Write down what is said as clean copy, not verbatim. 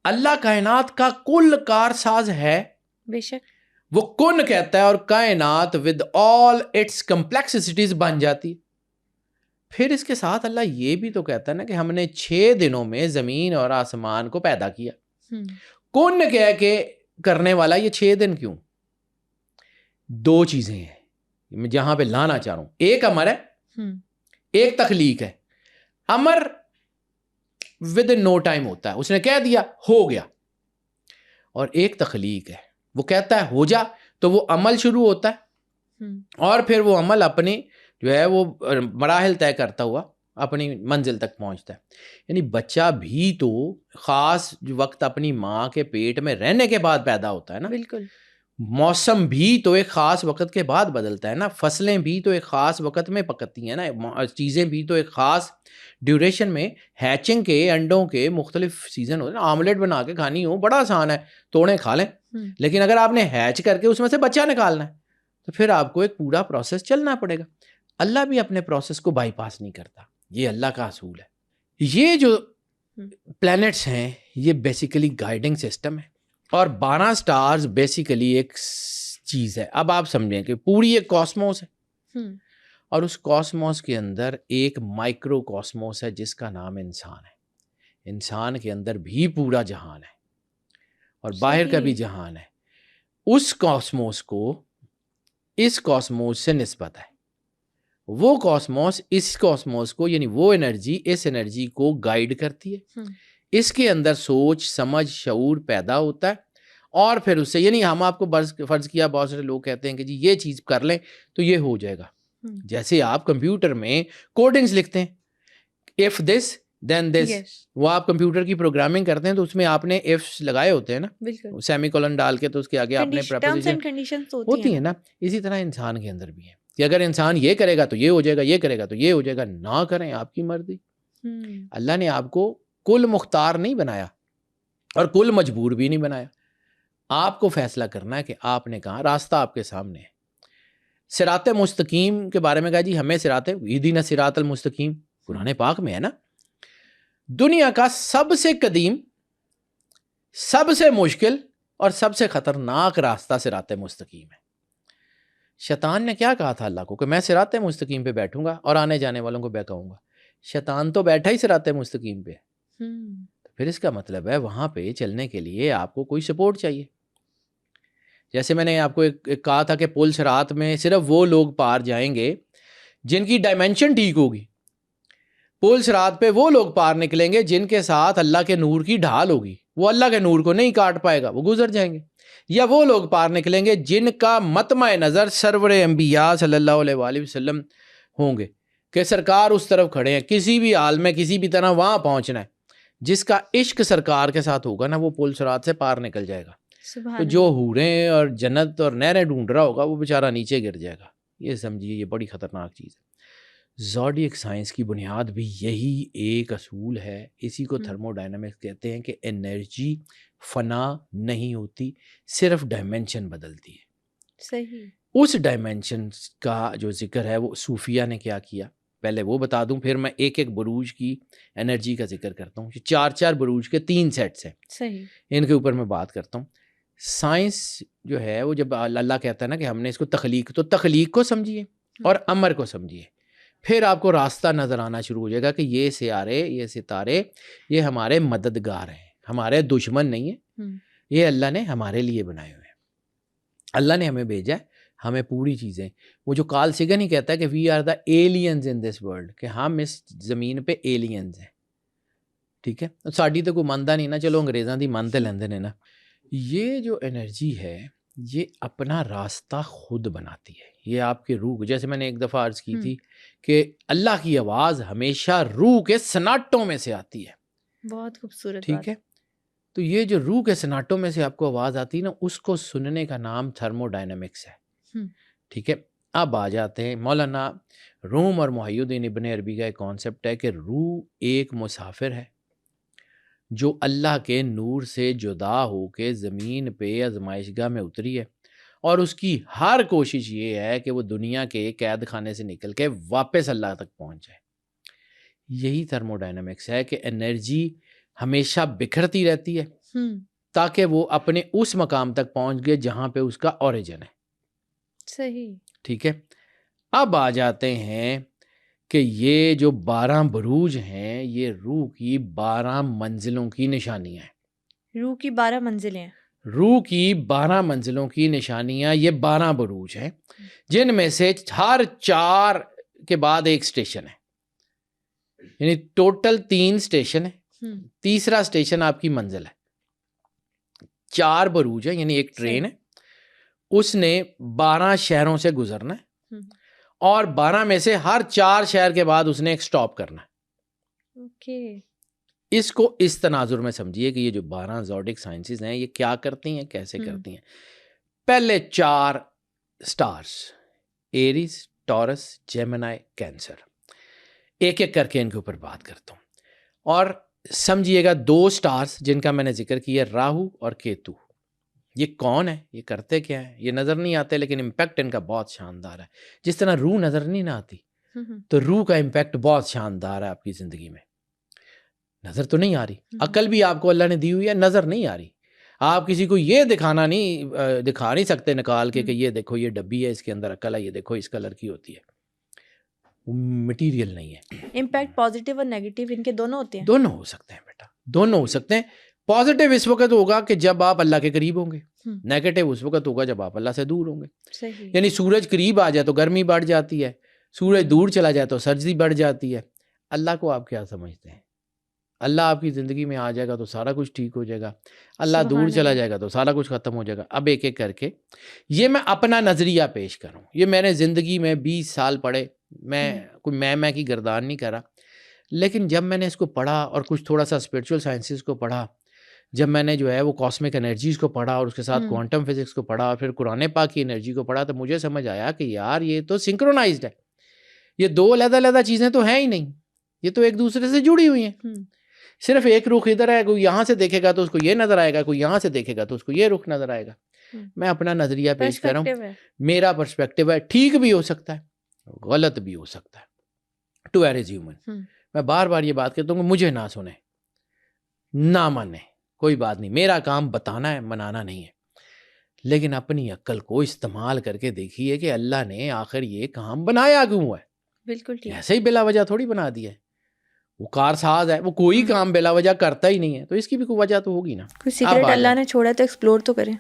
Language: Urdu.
اللہ کائنات کا کل کار ساز ہے. بے شک. وہ کن کہتا ہے اور کائنات ود آل اٹس کمپلیکسٹیز بن جاتی. پھر اس کے ساتھ اللہ یہ بھی تو کہتا ہے نا کہ ہم نے 6 دنوں میں زمین اور آسمان کو پیدا کیا. کن کہہ کے کرنے والا یہ 6 دن کیوں؟ 2 چیزیں ہیں میں جہاں پہ لانا چاہ رہا ہوں. ایک امر ہے، ایک تخلیق ہے. امر ود نو ٹائم ہوتا ہے، اس نے کہہ دیا ہو گیا. اور ایک تخلیق ہے، وہ کہتا ہے ہو جا تو وہ عمل شروع ہوتا ہے اور پھر وہ عمل اپنی جو ہے وہ مراحل طے کرتا ہوا اپنی منزل تک پہنچتا ہے. یعنی بچہ بھی تو خاص وقت اپنی ماں کے پیٹ میں رہنے کے بعد پیدا ہوتا ہے نا. بالکل. موسم بھی تو ایک خاص وقت کے بعد بدلتا ہے نا. فصلیں بھی تو ایک خاص وقت میں پکتی ہیں نا. چیزیں بھی تو ایک خاص ڈیوریشن میں. ہیچنگ کے انڈوں کے مختلف سیزن ہوتے ہیں. آملیٹ بنا کے کھانی ہو بڑا آسان ہے، توڑیں کھا لیں. لیکن اگر آپ نے ہیچ کر کے اس میں سے بچہ نکالنا ہے تو پھر آپ کو ایک پورا پروسیس چلنا پڑے گا. اللہ بھی اپنے پروسیس کو بائی پاس نہیں کرتا. یہ اللہ کا اصول ہے. یہ جو پلانٹس ہیں یہ بیسیکلی گائیڈنگ سسٹم ہے اور 12 سٹارز بیسیکلی ایک چیز ہے. اب آپ سمجھیں کہ پوری ایک کاسموس ہے اور اس کاسموس کے اندر ایک مائکرو کاسموس ہے جس کا نام انسان ہے. انسان کے اندر بھی پورا جہان ہے اور باہر کا بھی جہان ہے. اس کاسموس کو اس کاسموس سے نسبت ہے. وہ کاسموس اس کاسموس کو یعنی وہ انرجی اس انرجی کو گائیڈ کرتی ہے. اس کے اندر سوچ سمجھ شعور پیدا ہوتا ہے اور پھر اس سے یعنی ہم آپ کو فرض کیا بہت سارے لوگ کہتے ہیں کہ جی یہ چیز کر لیں تو یہ ہو جائے گا. جیسے آپ کمپیوٹر میں کوڈنگز لکھتے ہیں if this then this. وہ آپ کمپیوٹر کی پروگرامنگ کرتے ہیں تو اس میں آپ نے ifs لگائے ہوتے ہیں نا، سیمی کولن ڈال کے تو اس کے آگے آپ نے پریپوزیشن ہوتی ہے نا. اسی طرح انسان کے اندر بھی ہے کہ اگر انسان یہ کرے گا تو یہ ہو جائے گا، یہ کرے گا تو یہ ہو جائے گا. نہ کریں، آپ کی مرضی. اللہ نے آپ کو کل مختار نہیں بنایا اور کل مجبور بھی نہیں بنایا. آپ کو فیصلہ کرنا ہے کہ آپ نے کہا راستہ آپ کے سامنے ہے. صراط مستقیم کے بارے میں کہا جی ہمیں اہدنا صراط المستقیم قرآن پاک میں ہے نا. دنیا کا سب سے قدیم، سب سے مشکل اور سب سے خطرناک راستہ صراط مستقیم ہے. شیطان نے کیا کہا تھا اللہ کو کہ میں صراط مستقیم پہ بیٹھوں گا اور آنے جانے والوں کو بہکاؤں گا. شیطان تو بیٹھا ہی صراط مستقیم پہ. پھر اس کا مطلب ہے وہاں پہ چلنے کے لیے آپ کو کوئی سپورٹ چاہیے. جیسے میں نے آپ کو ایک کہا تھا کہ پل صراط میں صرف وہ لوگ پار جائیں گے جن کی ڈائمینشن ٹھیک ہوگی. پل صراط پہ وہ لوگ پار نکلیں گے جن کے ساتھ اللہ کے نور کی ڈھال ہوگی. وہ اللہ کے نور کو نہیں کاٹ پائے گا، وہ گزر جائیں گے. یا وہ لوگ پار نکلیں گے جن کا مطمع نظر سرور انبیاء صلی اللہ علیہ وآلہ وسلم ہوں گے کہ سرکار اس طرف کھڑے ہیں، کسی بھی حال میں کسی بھی طرح وہاں پہنچنا ہے. جس کا عشق سرکار کے ساتھ ہوگا نا وہ پل صراط سے پار نکل جائے گا. تو جو حوریں اور جنت اور نہریں ڈھونڈ رہا ہوگا وہ بیچارہ نیچے گر جائے گا. یہ سمجھیے یہ بڑی خطرناک چیز ہے. زوڈیک سائنس کی بنیاد بھی یہی ایک اصول ہے. اسی کو تھرمو ڈائنامکس کہتے ہیں کہ انرجی فنا نہیں ہوتی، صرف ڈائمینشن بدلتی ہے. صحیح. اس ڈائمینشن کا جو ذکر ہے وہ صوفیہ نے کیا کیا پہلے وہ بتا دوں، پھر میں ایک ایک بروج کی انرجی کا ذکر کرتا ہوں. 4 بروج کے 3 سیٹس ہیں. صحیح. ان کے اوپر میں بات کرتا ہوں. سائنس جو ہے وہ جب اللہ کہتا ہے نا کہ ہم نے اس کو تخلیق، تو تخلیق کو سمجھیے اور امر کو سمجھیے. پھر آپ کو راستہ نظر آنا شروع ہو جائے گا کہ یہ سیارے، یہ ستارے، یہ ہمارے مددگار ہیں، ہمارے دشمن نہیں ہیں. یہ اللہ نے ہمارے لیے بنائے ہوئے ہیں. اللہ نے ہمیں بھیجا ہے، ہمیں پوری چیزیں. وہ جو کارل سیگن ہی کہتا ہے کہ we are the aliens in this world, کہ ہم اس زمین پہ ایلینز ہیں. ٹھیک ہے. ساڈی تو کوئی مانتا نہیں نا، چلو انگریزاں دی مانتے لیندے نے نا. یہ جو انرجی ہے یہ اپنا راستہ خود بناتی ہے. یہ آپ کے روح، جیسے میں نے ایک دفعہ عرض کی تھی کہ اللہ کی آواز ہمیشہ روح کے سناٹوں میں سے آتی ہے. بہت خوبصورت. ٹھیک ہے. تو یہ جو روح کے سناٹوں میں سے آپ کو آواز آتی ہے نا، اس کو سننے کا نام تھرمو ڈائنامکس ہے. ٹھیک ہے. اب آ جاتے ہیں مولانا روم اور محی الدین ابن عربی کا ایک کانسیپٹ ہے کہ روح ایک مسافر ہے جو اللہ کے نور سے جدا ہو کے زمین پہ آزمائش گاہ میں اتری ہے، اور اس کی ہر کوشش یہ ہے کہ وہ دنیا کے قید خانے سے نکل کے واپس اللہ تک پہنچ جائے. یہی تھرمو ڈائنامکس ہے کہ انرجی ہمیشہ بکھرتی رہتی ہے تاکہ وہ اپنے اس مقام تک پہنچ گئے جہاں پہ اس کا اوریجن ہے. صحیح. ٹھیک ہے. اب آ جاتے ہیں کہ یہ جو 12 بروج ہیں یہ روح کی 12 منزلوں کی نشانیاں ہیں. روح کی 12 منزلیں ہیں. روح کی 12 منزلوں کی نشانیاں یہ 12 بروج ہیں، جن میں سے ہر 4 کے بعد ایک اسٹیشن ہے، یعنی ٹوٹل 3 اسٹیشن ہے. تیسرا اسٹیشن آپ کی منزل ہے. 4 بروج ہے، یعنی ایک ٹرین ہے، اس نے 12 شہروں سے گزرنا ہے، اور 12 میں سے ہر 4 شہر کے بعد اس نے ایک سٹاپ کرنا ہے. اوکے. اس کو اس تناظر میں سمجھیے کہ یہ جو 12 زوڈک سائنسز ہیں یہ کیا کرتی ہیں، کیسے کرتی ہیں. پہلے 4 سٹارز، ایریز، ٹورس، جیمنائی، کینسر، ایک ایک کر کے ان کے اوپر بات کرتا ہوں. اور سمجھیے گا 2 سٹارز جن کا میں نے ذکر کیا، راہو اور کیتو. یہ کون ہے، یہ کرتے کیا ہے، یہ نظر نہیں آتے لیکن امپیکٹ ان کا بہت شاندار ہے. جس طرح روح نظر نہیں نہ آتی تو روح کا امپیکٹ بہت شاندار ہے آپ کی زندگی میں. نظر تو نہیں آ رہی، عقل بھی آپ کو اللہ نے دی ہوئی ہے، نظر نہیں آ رہی. آپ کسی کو یہ دکھا نہیں سکتے نکال کے کہ یہ دیکھو یہ ڈبی ہے، اس کے اندر عقل ہے، یہ دیکھو اس کلر کی ہوتی ہے. وہ مٹیریل نہیں ہے. امپیکٹ پازیٹیو اور نیگیٹیو ان کے دونوں ہوتے ہیں. دونوں ہو سکتے ہیں بیٹا، دونوں ہو سکتے ہیں. پازیٹیو اس وقت ہوگا کہ جب آپ اللہ کے قریب ہوں گے، نیگیٹو اس وقت ہوگا جب آپ اللہ سے دور ہوں گے. صحیح. یعنی سورج قریب آ جائے تو گرمی بڑھ جاتی ہے، سورج دور چلا جائے تو سردی بڑھ جاتی ہے. اللہ کو آپ کیا سمجھتے ہیں؟ اللہ آپ کی زندگی میں آ جائے گا تو سارا کچھ ٹھیک ہو جائے گا، اللہ دور چلا جائے گا تو سارا کچھ ختم ہو جائے گا. اب ایک ایک کر کے یہ میں اپنا نظریہ پیش کروں. یہ میں نے زندگی میں 20 سال پڑھے، میں کوئی میں کی گردان نہیں کرا، لیکن جب میں نے اس کو پڑھا اور کچھ تھوڑا سا اسپرچول سائنسز کو پڑھا، جب میں نے جو ہے وہ کاسمک انرجیز کو پڑھا اور اس کے ساتھ کوانٹم فزکس کو پڑھا اور پھر قرآن پاک کی انرجی کو پڑھا، تو مجھے سمجھ آیا کہ یار یہ تو سنکرونائزڈ ہے. یہ 2 علیحدہ چیزیں تو ہیں ہی نہیں، یہ تو ایک دوسرے سے جڑی ہوئی ہیں. صرف ایک رخ ادھر ہے، کوئی یہاں سے دیکھے گا تو اس کو یہ نظر آئے گا، کوئی یہاں سے دیکھے گا تو اس کو یہ رخ نظر آئے گا. میں اپنا نظریہ پیش کر رہا ہوں، میرا پرسپیکٹیو ہے. ٹھیک بھی ہو سکتا ہے، غلط بھی ہو سکتا ہے. To err is human. میں بار بار یہ بات کہتا ہوں کہ مجھے نہ سنیں، نہ مانیں، کوئی بات نہیں. میرا کام بتانا ہے، منانا نہیں ہے. لیکن اپنی عقل کو استعمال کر کے دیکھیے کہ اللہ نے آخر یہ کام بنایا کیوں ہے. بالکل ٹھیک. ایسے ہی بلا وجہ تھوڑی بنا دیا ہے. وہ کار ساز ہے، وہ کوئی کام بلا وجہ کرتا ہی نہیں ہے، تو اس کی بھی کوئی وجہ تو ہوگی نا. کوئی سیکرٹ اللہ نے چھوڑا تو ایکسپلور تو کریں.